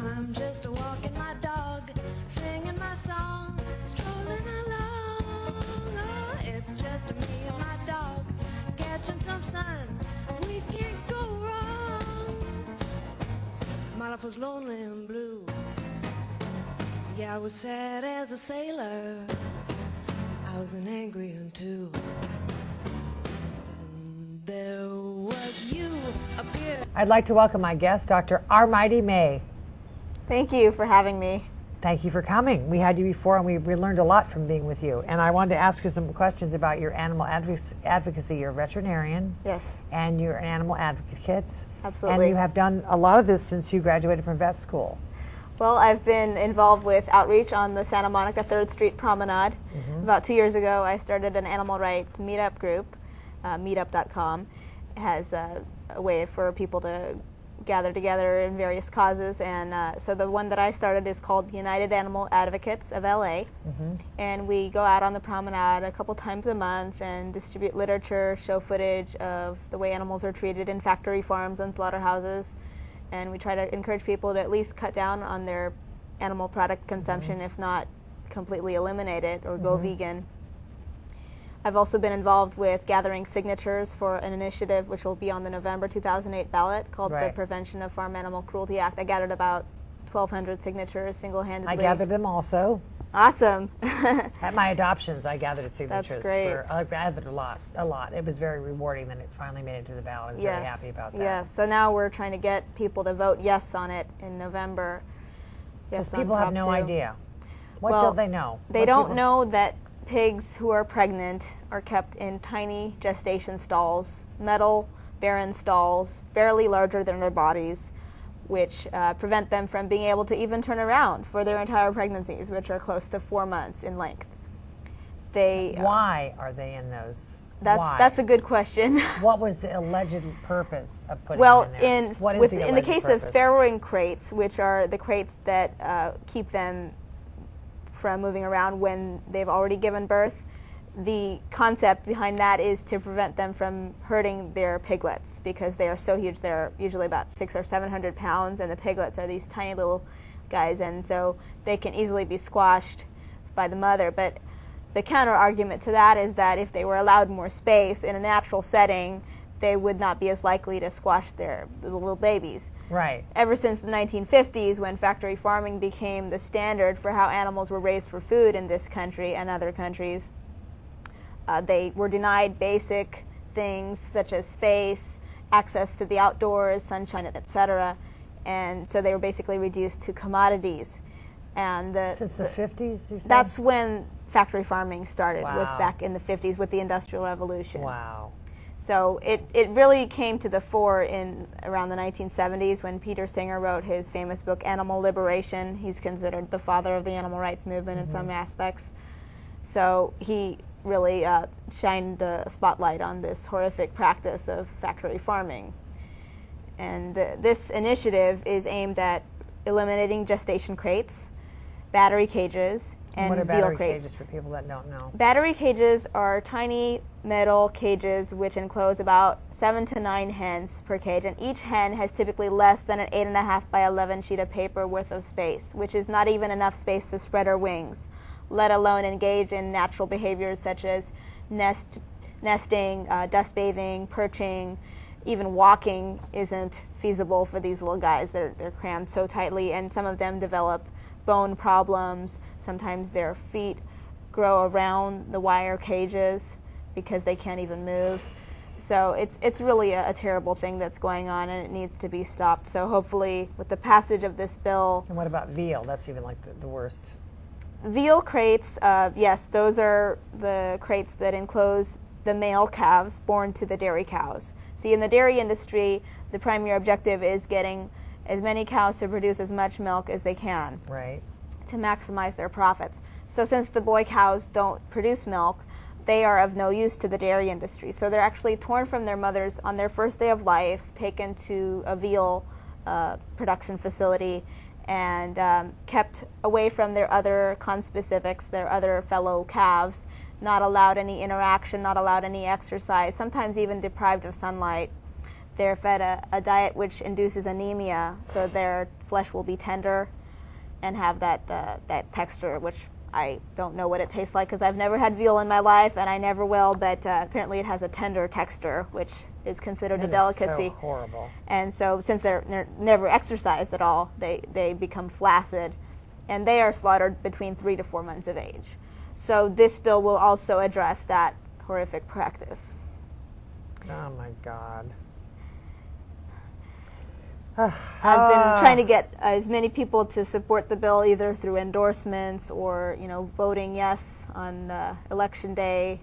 I'm just walking my dog, singing my song, strolling along. Oh, it's just me and my dog, catching some sun. We can't go wrong. My life was lonely and blue. Yeah, I was sad as a sailor. I was an angry one too. Then there was you appeared. I'd like to welcome my guest, Dr. Armaiti May. Thank you for having me. Thank you for coming. We had you before and we learned a lot from being with you. And I wanted to ask you some questions about your animal advocacy. You're a veterinarian. Yes. And you're an animal advocate. Absolutely. And you have done a lot of this since you graduated from vet school. Well, I've been involved with outreach on the Santa Monica 3rd Street Promenade. About 2 years ago, I started an animal rights meetup group, meetup.com. It has a way for people to gather together in various causes, and so the one that I started is called United Animal Advocates of LA, and we go out on the promenade a couple times a month and distribute literature, show footage of the way animals are treated in factory farms and slaughterhouses, and we try to encourage people to at least cut down on their animal product consumption, if not completely eliminate it or go vegan. I've also been involved with gathering signatures for an initiative which will be on the November 2008 ballot called the Prevention of Farm Animal Cruelty Act. I gathered about 1,200 signatures single-handedly. I gathered them also. Awesome. At my adoptions, I gathered signatures. That's great. I gathered a lot. It was very rewarding that it finally made it to the ballot. I was very happy about that. Yes, so now we're trying to get people to vote yes on it in November. Yes, people have no idea. What don't they know? They don't know that pigs who are pregnant are kept in tiny gestation stalls, metal, barren stalls, barely larger than their bodies, which prevent them from being able to even turn around for their entire pregnancies, which are close to 4 months in length. Why are they in those? That's a good question. What was the alleged purpose of putting them in there? In the case of farrowing crates, which are the crates that keep them from moving around when they've already given birth, the concept behind that is to prevent them from hurting their piglets because they are so huge. They're usually about 600 or 700 pounds, and the piglets are these tiny little guys, and so they can easily be squashed by the mother. But the counter argument to that is that if they were allowed more space in a natural setting, they would not be as likely to squash their little babies. Right. Ever since the 1950s, when factory farming became the standard for how animals were raised for food in this country and other countries, they were denied basic things such as space, access to the outdoors, sunshine, etc. And so they were basically reduced to commodities. And since the 50s, you said? That's when factory farming started, Wow. was back in the 50s with the Industrial Revolution. Wow. So it really came to the fore in around the 1970s when Peter Singer wrote his famous book, Animal Liberation. He's considered the father of the animal rights movement in some aspects. So he really shined a spotlight on this horrific practice of factory farming. And this initiative is aimed at eliminating gestation crates, battery cages, and what are veal battery crates. cages for people that don't know? Battery cages are tiny metal cages which enclose about 7 to 9 hens per cage, and each hen has typically less than an 8.5 by 11 sheet of paper worth of space, which is not even enough space to spread her wings, let alone engage in natural behaviors such as nesting, dust bathing, perching. Even walking isn't feasible for these little guys. They're crammed so tightly, and some of them develop bone problems. Sometimes their feet grow around the wire cages because they can't even move. So it's really a terrible thing that's going on, and it needs to be stopped. So hopefully with the passage of this bill... And what about veal? That's even like the worst. Veal crates, yes, those are the crates that enclose the male calves born to the dairy cows. See, in the dairy industry, the primary objective is getting as many cows to produce as much milk as they can, right, to maximize their profits. So since the boy cows don't produce milk, they are of no use to the dairy industry. So they're actually torn from their mothers on their first day of life, taken to a veal production facility, and kept away from their other conspecifics, their other fellow calves, not allowed any interaction, not allowed any exercise, sometimes even deprived of sunlight. They're fed a diet which induces anemia, so their flesh will be tender and have that texture, which I don't know what it tastes like because I've never had veal in my life, and I never will, but apparently it has a tender texture, which is considered a delicacy. So horrible. And so since they're never exercised at all, they become flaccid, and they are slaughtered between 3 to 4 months of age. So this bill will also address that horrific practice. Oh my God. I've been trying to get as many people to support the bill, either through endorsements or, voting yes on election day,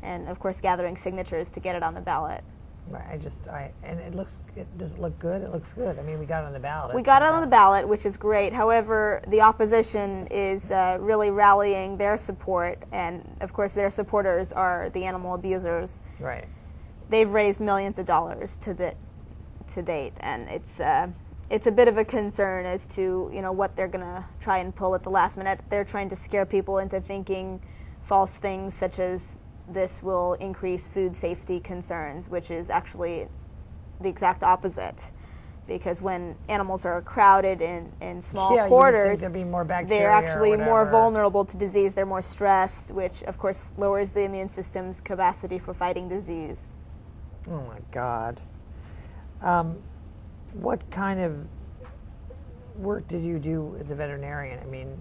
and of course gathering signatures to get it on the ballot. Right, does it look good? It looks good. I mean, we got it on the ballot. We got it on the ballot, which is great. However, the opposition is really rallying their support, and of course their supporters are the animal abusers. Right. They've raised millions of dollars to date, and it's a bit of a concern as to what they're going to try and pull at the last minute. They're trying to scare people into thinking false things, such as this will increase food safety concerns, which is actually the exact opposite. Because when animals are crowded in small quarters, there'd be more bacteria, they're actually more vulnerable to disease. They're more stressed, which of course lowers the immune system's capacity for fighting disease. Oh my God. What kind of work did you do as a veterinarian? I mean,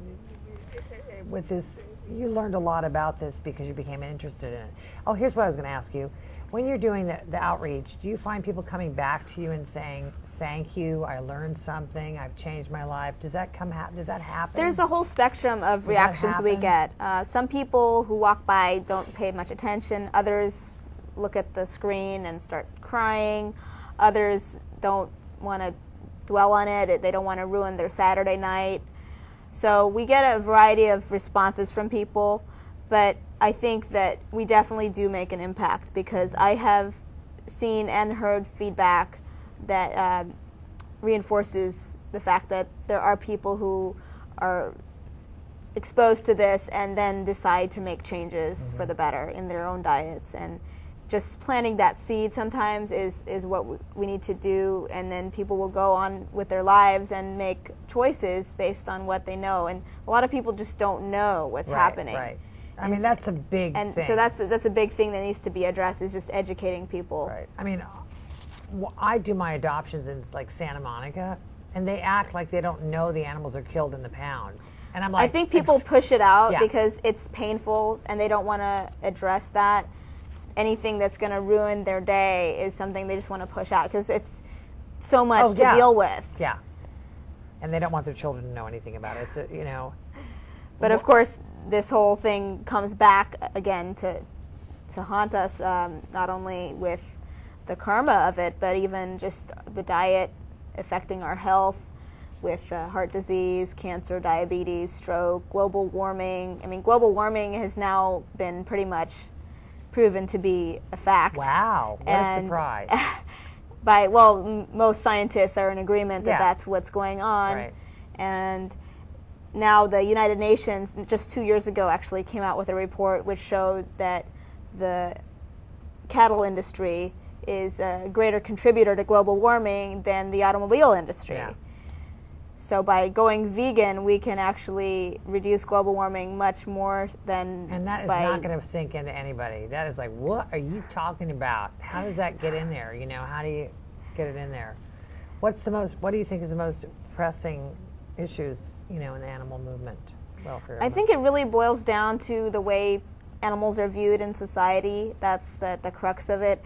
with this, you learned a lot about this because you became interested in it. Oh, here's what I was going to ask you. When you're doing the outreach, do you find people coming back to you and saying, thank you, I learned something, I've changed my life? Does that happen? There's a whole spectrum of reactions we get. Some people who walk by don't pay much attention. Others look at the screen and start crying. Others don't want to dwell on it. They don't want to ruin their Saturday night. So we get a variety of responses from people, but I think that we definitely do make an impact, because I have seen and heard feedback that reinforces the fact that there are people who are exposed to this and then decide to make changes for the better in their own diets. And just planting that seed sometimes is what we need to do, and then people will go on with their lives and make choices based on what they know. And a lot of people just don't know what's happening. Right. I mean, that's a big thing. And so that's a big thing that needs to be addressed, is just educating people. Right. I mean, I do my adoptions in like Santa Monica, and they act like they don't know the animals are killed in the pound. And I'm like, I think people push it out because it's painful, and they don't want to address that. Anything that's going to ruin their day is something they just want to push out, because it's so much to deal with. Yeah. And they don't want their children to know anything about it. It's But of course, this whole thing comes back again to haunt us, not only with the karma of it, but even just the diet affecting our health, with heart disease, cancer, diabetes, stroke, global warming. I mean, global warming has now been pretty much proven to be a fact. Wow, what a surprise. Most scientists are in agreement that that's what's going on. Right. And now the United Nations, just 2 years ago, actually came out with a report which showed that the cattle industry is a greater contributor to global warming than the automobile industry. Yeah. So by going vegan, we can actually reduce global warming much more than. And that is not going to sink into anybody. That is like, what are you talking about? How does that get in there? How do you get it in there? What do you think is the most pressing issues, in the animal movement, welfare? I think it really boils down to the way animals are viewed in society. That's the crux of it.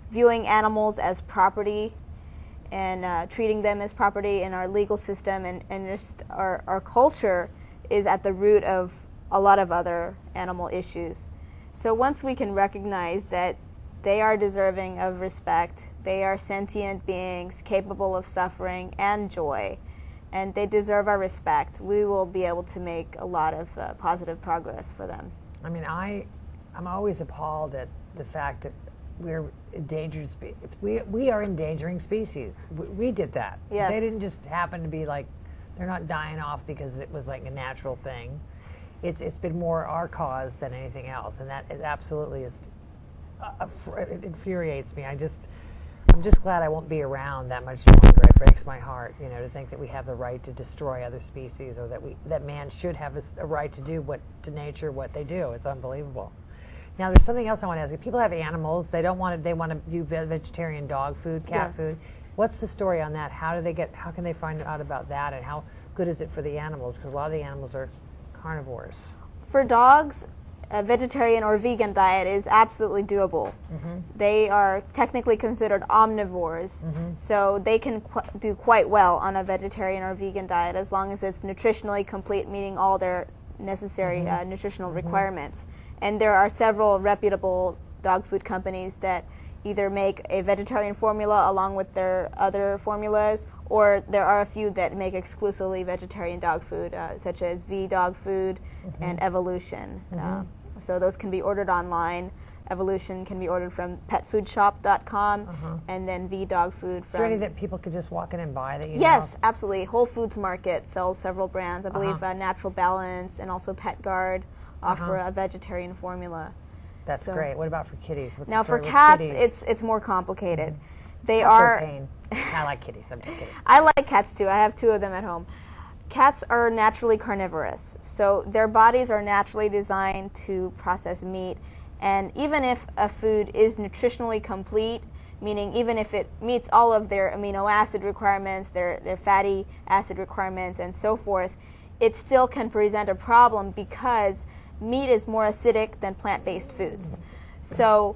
Viewing animals as property, and treating them as property in our legal system, and just our culture is at the root of a lot of other animal issues. So once we can recognize that they are deserving of respect, they are sentient beings capable of suffering and joy, and they deserve our respect, we will be able to make a lot of positive progress for them. I mean, I'm always appalled at the fact that we're endangered. We are endangering species. We did that. Yes. They didn't just happen to be like, they're not dying off because it was like a natural thing. It's been more our cause than anything else, and that is absolutely it infuriates me. I'm just glad I won't be around that much longer. It breaks my heart, to think that we have the right to destroy other species, or that man should have a right to do to nature what they do. It's unbelievable. Now, there's something else I want to ask you. People have animals. They want to do vegetarian dog food, cat food. What's the story on that? How can they find out about that, and how good is it for the animals? Because a lot of the animals are carnivores. For dogs, a vegetarian or vegan diet is absolutely doable. They are technically considered omnivores, so they can do quite well on a vegetarian or vegan diet as long as it's nutritionally complete, meeting all their necessary nutritional requirements. And there are several reputable dog food companies that either make a vegetarian formula along with their other formulas, or there are a few that make exclusively vegetarian dog food, such as V Dog Food and Evolution. So those can be ordered online. Evolution can be ordered from petfoodshop.com, and then V Dog Food from... Is there any that people could just walk in and buy that you know? Yes, absolutely. Whole Foods Market sells several brands. I believe Natural Balance and also Pet Guard offer a vegetarian formula. That's great. What about for kitties? What's now the story for with cats, kitties? it's more complicated. They Cats are... pain. I like kitties. I'm just kidding. I like cats too. I have 2 of them at home. Cats are naturally carnivorous, so their bodies are naturally designed to process meat, and even if a food is nutritionally complete, meaning even if it meets all of their amino acid requirements, their fatty acid requirements, and so forth, it still can present a problem because meat is more acidic than plant-based foods. So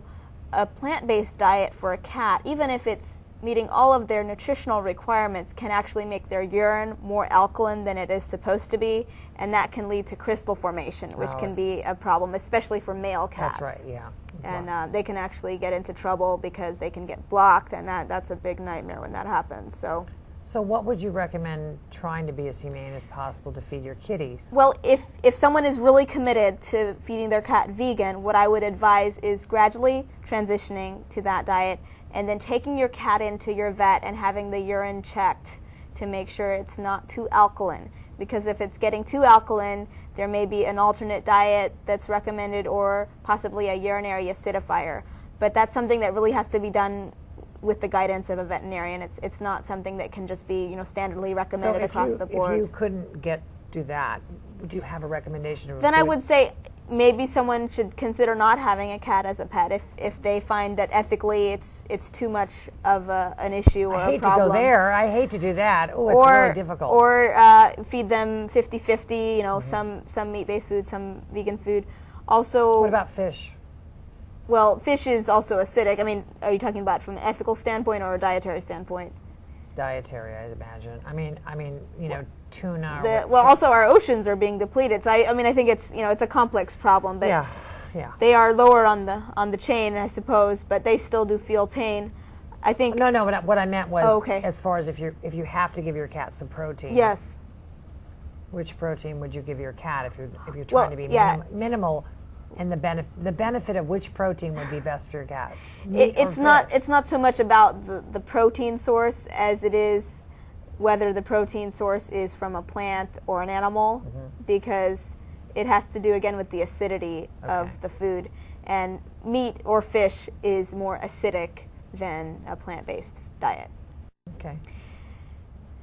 a plant-based diet for a cat, even if it's meeting all of their nutritional requirements, can actually make their urine more alkaline than it is supposed to be, and that can lead to crystal formation, which can be a problem, especially for male cats. That's right, yeah. And they can actually get into trouble because they can get blocked, and that's a big nightmare when that happens. So what would you recommend trying to be as humane as possible to feed your kitties? Well, if someone is really committed to feeding their cat vegan, what I would advise is gradually transitioning to that diet, and then taking your cat into your vet and having the urine checked to make sure it's not too alkaline. Because if it's getting too alkaline, there may be an alternate diet that's recommended, or possibly a urinary acidifier. But that's something that really has to be done with the guidance of a veterinarian. It's not something that can just be standardly recommended across the board. If you couldn't do that, would you have a recommendation of Then I would say maybe someone should consider not having a cat as a pet if they find that ethically it's too much of an issue or a problem. I hate to go there. I hate to do that. Oh, it's really difficult. Or feed them 50-50, some meat-based food, some vegan food. Also, what about fish? Well, fish is also acidic. I mean, are you talking about from an ethical standpoint or a dietary standpoint? Dietary, I imagine. I mean, tuna. Also our oceans are being depleted. So I think it's it's a complex problem. But yeah. They are lower on the chain, I suppose, but they still do feel pain. I think. No. But what I meant was, as far as if you have to give your cat some protein. Yes. Which protein would you give your cat if you're trying to be minimal? And the benefit of which protein would be best for your cat? It's not so much about the protein source as it is whether the protein source is from a plant or an animal, because it has to do again with the acidity of the food, and meat or fish is more acidic than a plant-based diet. Okay.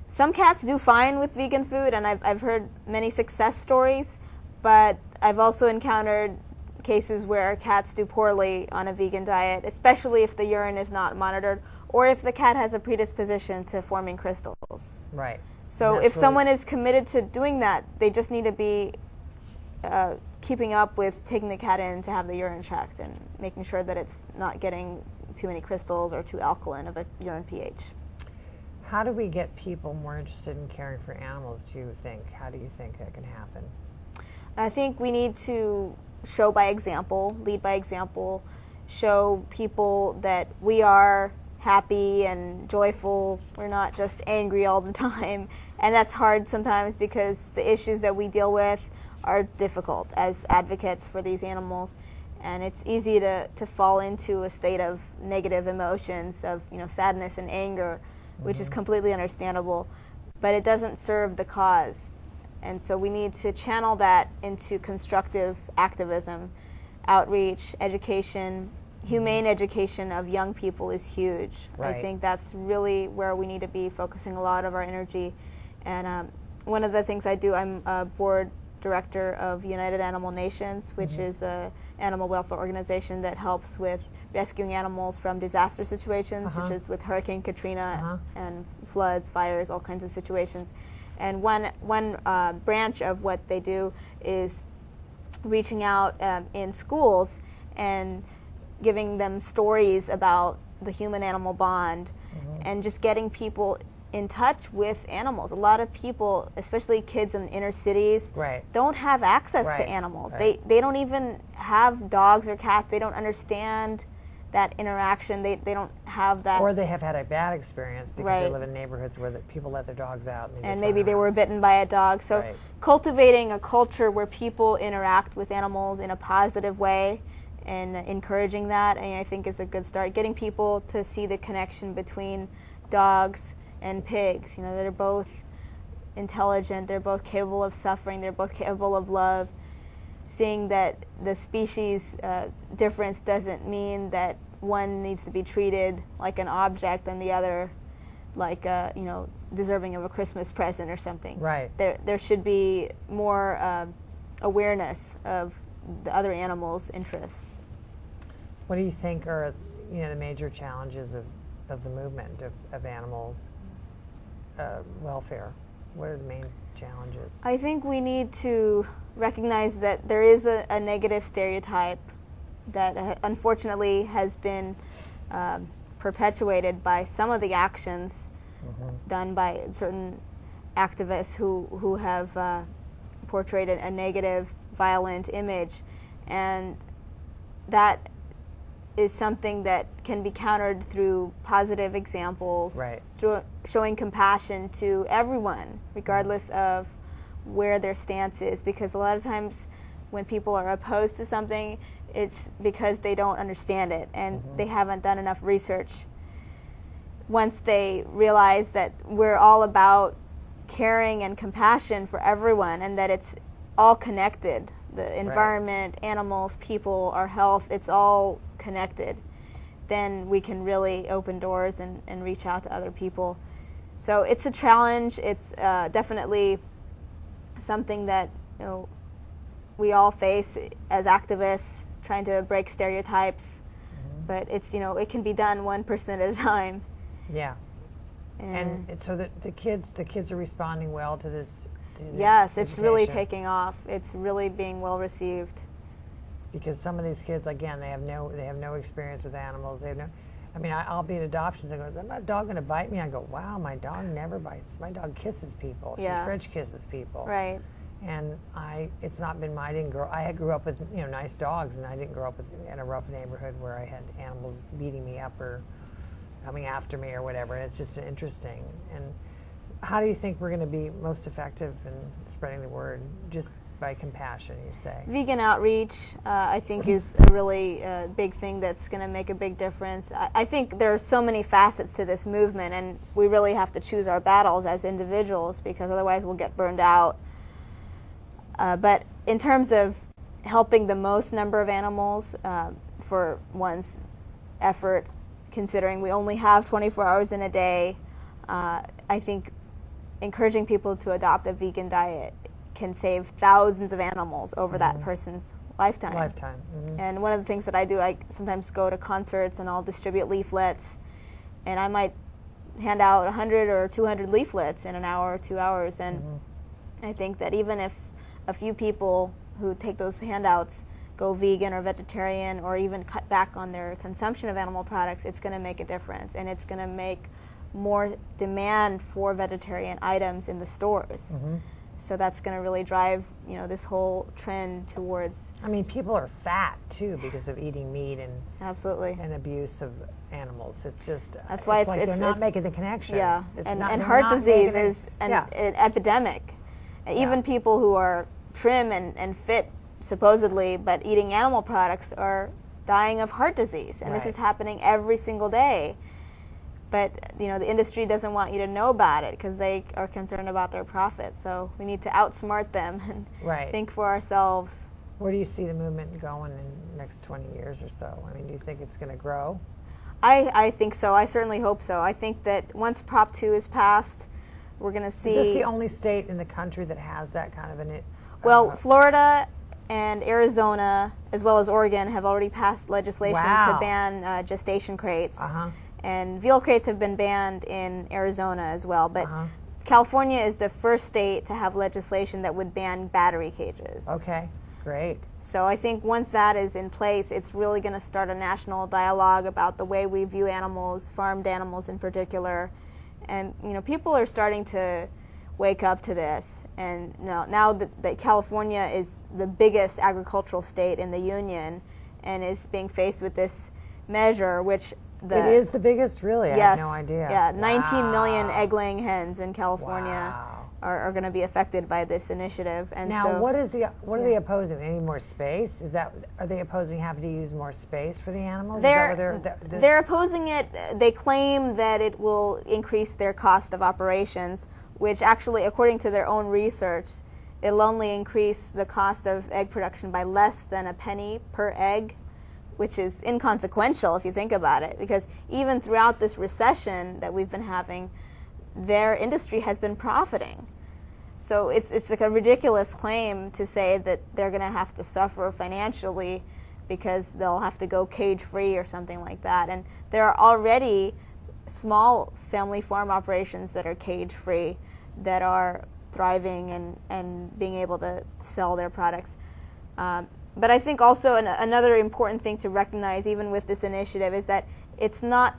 Some cats do fine with vegan food, and I've heard many success stories, but I've also encountered cases where cats do poorly on a vegan diet, especially if the urine is not monitored or if the cat has a predisposition to forming crystals. Right. So if someone is committed to doing that, they just need to be keeping up with taking the cat in to have the urine checked and making sure that it's not getting too many crystals or too alkaline of a urine pH. How do we get people more interested in caring for animals, do you think? How do you think that can happen? I think we need to show by example, lead by example, show people that we are happy and joyful. We're not just angry all the time. And that's hard sometimes because the issues that we deal with are difficult as advocates for these animals. And it's easy to fall into a state of negative emotions, of sadness and anger, which is completely understandable. But it doesn't serve the cause. And so we need to channel that into constructive activism, outreach, education, humane education of young people is huge. Right. I think that's really where we need to be focusing a lot of our energy. And one of the things I do, I'm a board director of United Animal Nations, which is a animal welfare organization that helps with rescuing animals from disaster situations, such as with Hurricane Katrina and floods, fires, all kinds of situations. And one branch of what they do is reaching out in schools and giving them stories about the human-animal bond and just getting people in touch with animals. A lot of people, especially kids in inner cities, don't have access to animals. They don't even have dogs or cats. They don't understand that interaction. They don't have that. Or they have had a bad experience because they live in neighborhoods where people let their dogs out. And maybe they were bitten by a dog. So cultivating a culture where people interact with animals in a positive way and encouraging that, I think, is a good start. Getting people to see the connection between dogs and pigs. You know, they're both intelligent, they're both capable of suffering, they're both capable of love. Seeing that the species difference doesn't mean that one needs to be treated like an object and the other like you know, deserving of a Christmas present or something. Right. There should be more awareness of the other animals' interests. What do you think are, you know, the major challenges of the movement of animal welfare? What are the main challenges? I think we need to recognize that there is a negative stereotype that unfortunately has been perpetuated by some of the actions done by certain activists who have portrayed a negative, violent image, and that is something that can be countered through positive examples, through showing compassion to everyone, regardless of where their stance is, because a lot of times when people are opposed to something, it's because they don't understand it and they haven't done enough research. Once they realize that we're all about caring and compassion for everyone and that it's all connected, the environment, animals, people, our health, it's all connected, then we can really open doors and reach out to other people. So it's a challenge. It's definitely something that, you know, we all face as activists, trying to break stereotypes. But it's, you know, it can be done one person at a time. Yeah. And so the kids are responding well to this. Yes, it's really taking off. It's really being well received. Because some of these kids, again, they have no experience with animals. They have no. I mean, I'll be at adoptions. I go, "Is my dog going to bite me?" I go, "Wow, my dog never bites. My dog kisses people. She French kisses people." Right. And it's not been I grew up with, you know, nice dogs, and I didn't grow up in a rough neighborhood where I had animals beating me up or coming after me or whatever. And it's just interesting. And how do you think we're going to be most effective in spreading the word? Just by compassion, you say? Vegan outreach, I think, is a really big thing that's going to make a big difference. I think there are so many facets to this movement, and we really have to choose our battles as individuals, because otherwise we'll get burned out. But in terms of helping the most number of animals for one's effort, considering we only have 24 hours in a day, I think encouraging people to adopt a vegan diet can save thousands of animals over that person's lifetime. And one of the things that I do, I sometimes go to concerts and I'll distribute leaflets, and I might hand out 100 or 200 leaflets in an hour or 2 hours. And I think that even if a few people who take those handouts go vegan or vegetarian or even cut back on their consumption of animal products, it's going to make a difference, and it's going to make more demand for vegetarian items in the stores. So that's going to really drive, you know, this whole trend towards. I mean, people are fat too because of eating meat and and abuse of animals. It's just that's why it's they're not making the connection. Yeah, and heart disease is an epidemic. Even people who are trim and fit supposedly, but eating animal products are dying of heart disease, and this is happening every single day. But, you know, the industry doesn't want you to know about it because they are concerned about their profits. So we need to outsmart them and think for ourselves. Where do you see the movement going in the next 20 years or so? I mean, do you think it's going to grow? I think so. I certainly hope so. I think that once Prop 2 is passed, we're going to see... Is this the only state in the country that has that kind of an... Well, Florida and Arizona, as well as Oregon, have already passed legislation to ban gestation crates. And veal crates have been banned in Arizona as well. But California is the first state to have legislation that would ban battery cages. Okay, great. So I think once that is in place, it's really going to start a national dialogue about the way we view animals, farmed animals in particular. And people are starting to wake up to this. And now that California is the biggest agricultural state in the union and is being faced with this measure, which it is the biggest, really? Yes, I had no idea. Yeah, 19 million egg-laying hens in California are going to be affected by this initiative. And now, so, what are they opposing? They need more space? Are they opposing having to use more space for the animals? They're opposing it. They claim that it will increase their cost of operations, which actually, according to their own research, it'll only increase the cost of egg production by less than a penny per egg, which is inconsequential if you think about it, because even throughout this recession that we've been having, their industry has been profiting. So it's like a ridiculous claim to say that they're going to have to suffer financially because they'll have to go cage-free or something like that. And there are already small family farm operations that are cage-free that are thriving and being able to sell their products. But I think also another important thing to recognize, even with this initiative, is that it's not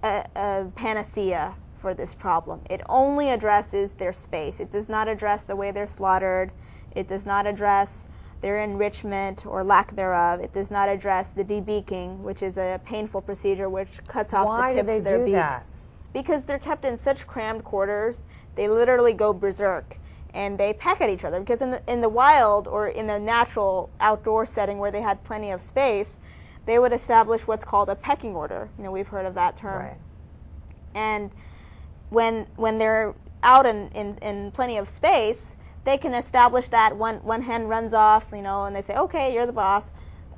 a panacea for this problem. It only addresses their space. It does not address the way they're slaughtered. It does not address their enrichment or lack thereof. It does not address the debeaking, which is a painful procedure which cuts off the tips of their beaks. Because they're kept in such crammed quarters, they literally go berserk. And they peck at each other, because in the wild or in their natural outdoor setting where they had plenty of space, they would establish what's called a pecking order. We've heard of that term. Right. And when they're out in plenty of space, they can establish that one hen runs off, and they say, okay, you're the boss.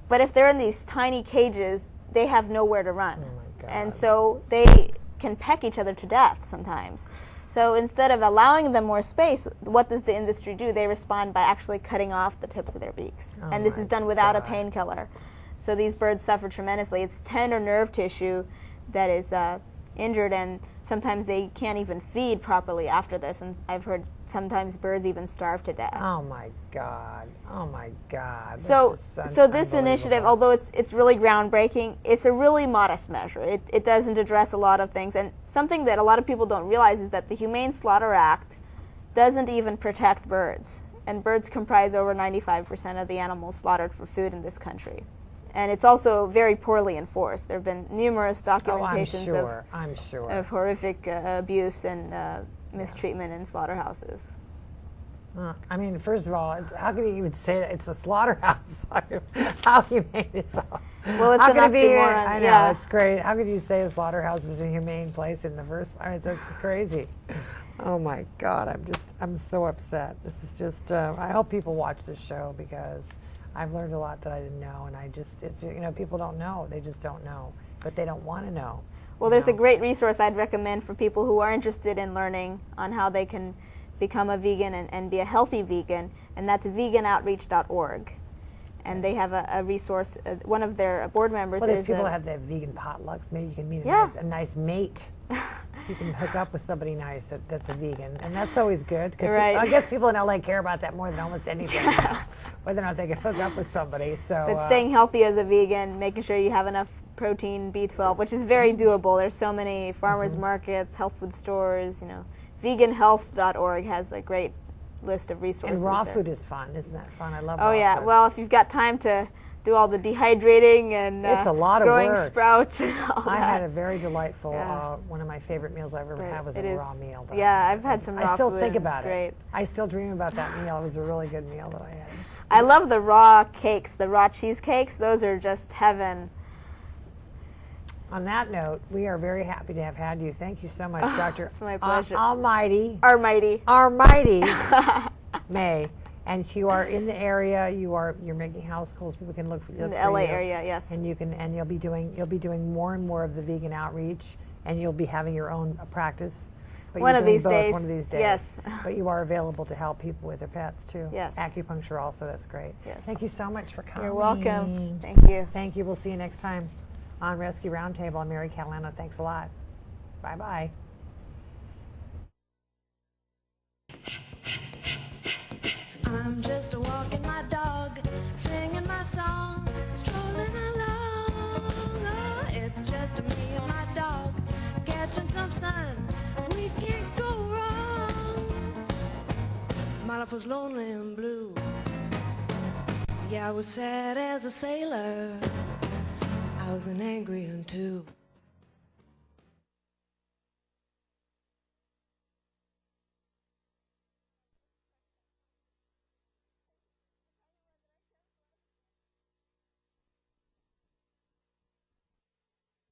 But if they're in these tiny cages, they have nowhere to run. Oh my God. And so they can peck each other to death sometimes. So instead of allowing them more space, what does the industry do? They respond by actually cutting off the tips of their beaks. Oh and this is done without a painkiller. So these birds suffer tremendously. It's tender nerve tissue that is injured, and sometimes they can't even feed properly after this. And I've heard sometimes birds even starve to death. Oh my God. Oh my God. So this initiative, although it's really groundbreaking, it's a really modest measure. It doesn't address a lot of things. And something that a lot of people don't realize is that the Humane Slaughter Act doesn't even protect birds. And birds comprise over 95% of the animals slaughtered for food in this country. And it's also very poorly enforced. There have been numerous documentations of horrific abuse and mistreatment in slaughterhouses. I mean, first of all, how can you even say that it's a slaughterhouse? How humane is that? Well, it's an oxymoron. I know, it's great. How could you say a slaughterhouse is a humane place in the first place? That's crazy. Oh my God, I'm so upset. This is just, I hope people watch this show because I've learned a lot that I didn't know, and it's people don't know. They just don't know, but they don't want to know. Well, there's a great resource I'd recommend for people who are interested in learning on how they can become a vegan and be a healthy vegan, and that's veganoutreach.org. And they have a resource. One of their board members is people have their vegan potlucks. Maybe you can meet a nice mate. You can hook up with somebody nice that's a vegan, and that's always good. Because I guess people in LA care about that more than almost anything, whether or not they can hook up with somebody. So, but staying healthy as a vegan, making sure you have enough protein, B12, which is very doable. There's so many farmers markets, health food stores. Veganhealth.org has a great list of resources. And raw food is fun, isn't that fun? I love. Oh yeah, food. Well, if you've got time to do all the dehydrating and it's a lot of growing work. Sprouts and all I that. had a very delightful, one of my favorite meals I ever had was a raw meal. Yeah, I've had some raw food. I still think about it. Great. I still dream about that meal. It was a really good meal that I had. I love the raw cakes, the raw cheesecakes. Those are just heaven. On that note, we are very happy to have had you. Thank you so much, Dr. It's my pleasure. Armaiti. Armaiti. Armaiti. May. And you are in the area. You're making house calls. People can look for in the LA area. Yes. And you'll be doing more and more of the vegan outreach, and you'll be having your own practice. But One you're of doing these both days. One of these days. Yes. But you are available to help people with their pets too. Yes. Acupuncture also. That's great. Yes. Thank you so much for coming. You're welcome. Thank you. Thank you. We'll see you next time on Rescue Roundtable. I'm Mary Catalano. Thanks a lot. Bye bye. I'm just walking my dog, singing my song, strolling along. Oh, it's just me and my dog, catching some sun. We can't go wrong. My life was lonely and blue. Yeah, I was sad as a sailor. I was an angry one too.